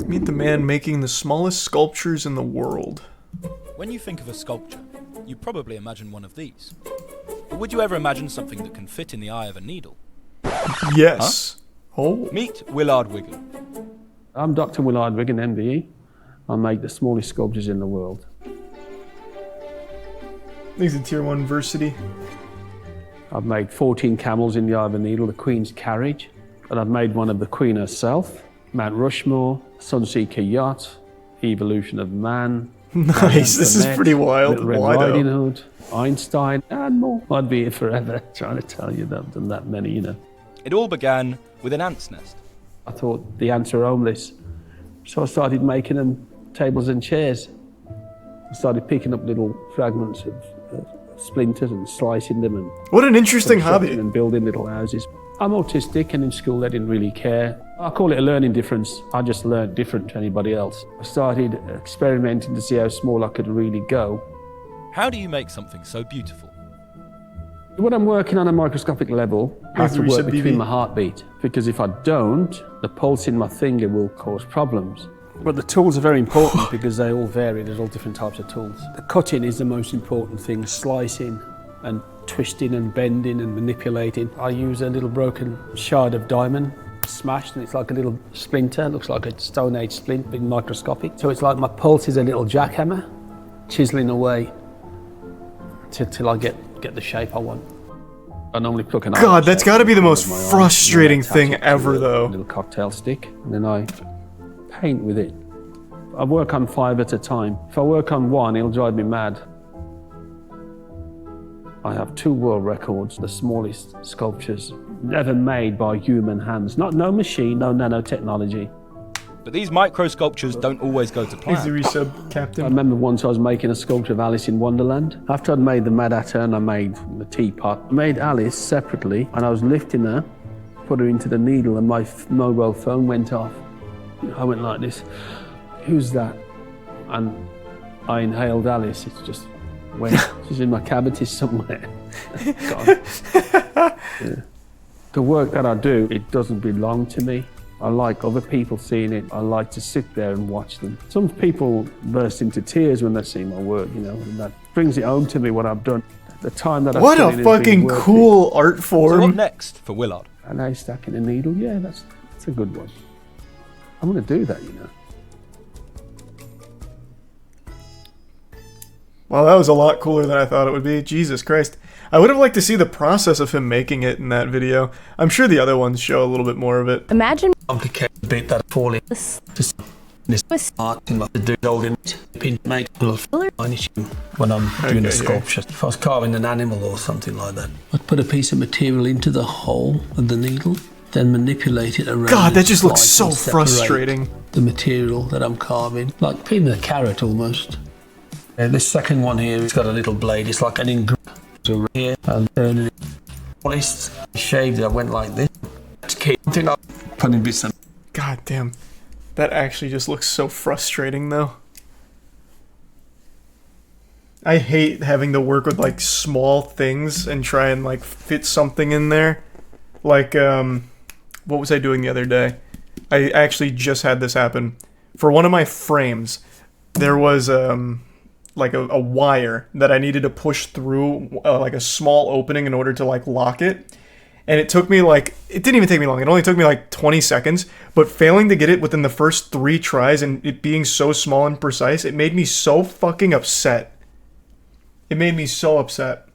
Meet the man making the smallest sculptures in the world. When you think of a sculpture, you probably imagine one of these. But would you ever imagine something that can fit in the eye of a needle? Yes. Huh? Oh. Meet Willard Wigan. I'm Dr. Willard Wigan, MBE. I make the smallest sculptures in the world. He's a Tier 1 versity. I've made 14 camels in the eye of a needle, the Queen's carriage. And I've made one of the Queen herself, Mount Rushmore, Sunseeker yacht, Evolution of Man. Nice, this is pretty wild. Little Red Riding Hood, Einstein, and more. I'd be here forever trying to tell you that I've done that many, you know. It all began with an ant's nest. I thought the ants were homeless, so I started making them tables and chairs. I started picking up little fragments of splinters and slicing them and what an interesting hobby. And building little houses. I'm autistic, and in school they didn't really care. I call it a learning difference. I just learned different to anybody else. I started experimenting to see how small I could really go. How do you make something so beautiful? When I'm working on a microscopic level, I have to work between my heartbeat, because if I don't, the pulse in my finger will cause problems. But the tools are very important because they all vary. There's all different types of tools. The cutting is the most important thing, slicing and twisting and bending and manipulating. I use a little broken shard of diamond, smashed, and it's like a little splinter. It looks like a Stone Age splint, big microscopic. So it's like my pulse is a little jackhammer, chiseling away till I get the shape I want. I normally pluck an God, that's got to be the most frustrating thing ever, though. A little cocktail stick, and then I paint with it. I work on 5 at a time. If I work on 1, it'll drive me mad. I have 2 world records, the smallest sculptures ever made by human hands. No machine, no nanotechnology. But these micro sculptures don't always go to plan. He's the resub captain. I remember once I was making a sculpture of Alice in Wonderland. After I'd made the Mad Hatter and I made the teapot, I made Alice separately, and I was lifting her, put her into the needle, and my mobile phone went off. I went like this, "Who's that?" And I inhaled Alice. It's just went. She's in my cavity somewhere. Yeah. The work that I do, it doesn't belong to me. I like other people seeing it. I like to sit there and watch them. Some people burst into tears when they see my work, you know, and that brings it home to me what I've done. The time that I've What a fucking cool art form. So what next for Willard? And I stacking a needle, yeah, that's a good one. I'm gonna do that, you know. Well, that was a lot cooler than I thought it would be. Jesus Christ. I would have liked to see the process of him making it in that video. I'm sure the other ones show a little bit more of it. Imagine complicated bit that falling this art in my holding pin make a fine issue when I'm doing a sculpture. If I was carving an animal or something like that, I'd put a piece of material into the hole of the needle, then manipulate it around. God, that just looks so frustrating. The material that I'm carving, like peeling a carrot almost. This second one here, it's got a little blade. It's like an engraving here, and turning it. Polished, shaved. I went like this. Putting bits in. God damn, that actually just looks so frustrating, though. I hate having to work with like small things and try and like fit something in there. Like, what was I doing the other day? I actually just had this happen. For one of my frames, there was like a wire that I needed to push through like a small opening in order to like lock it. And it took me like, it didn't even take me long. It only took me like 20 seconds, but failing to get it within the first 3 tries and it being so small and precise, it made me so fucking upset. It made me so upset.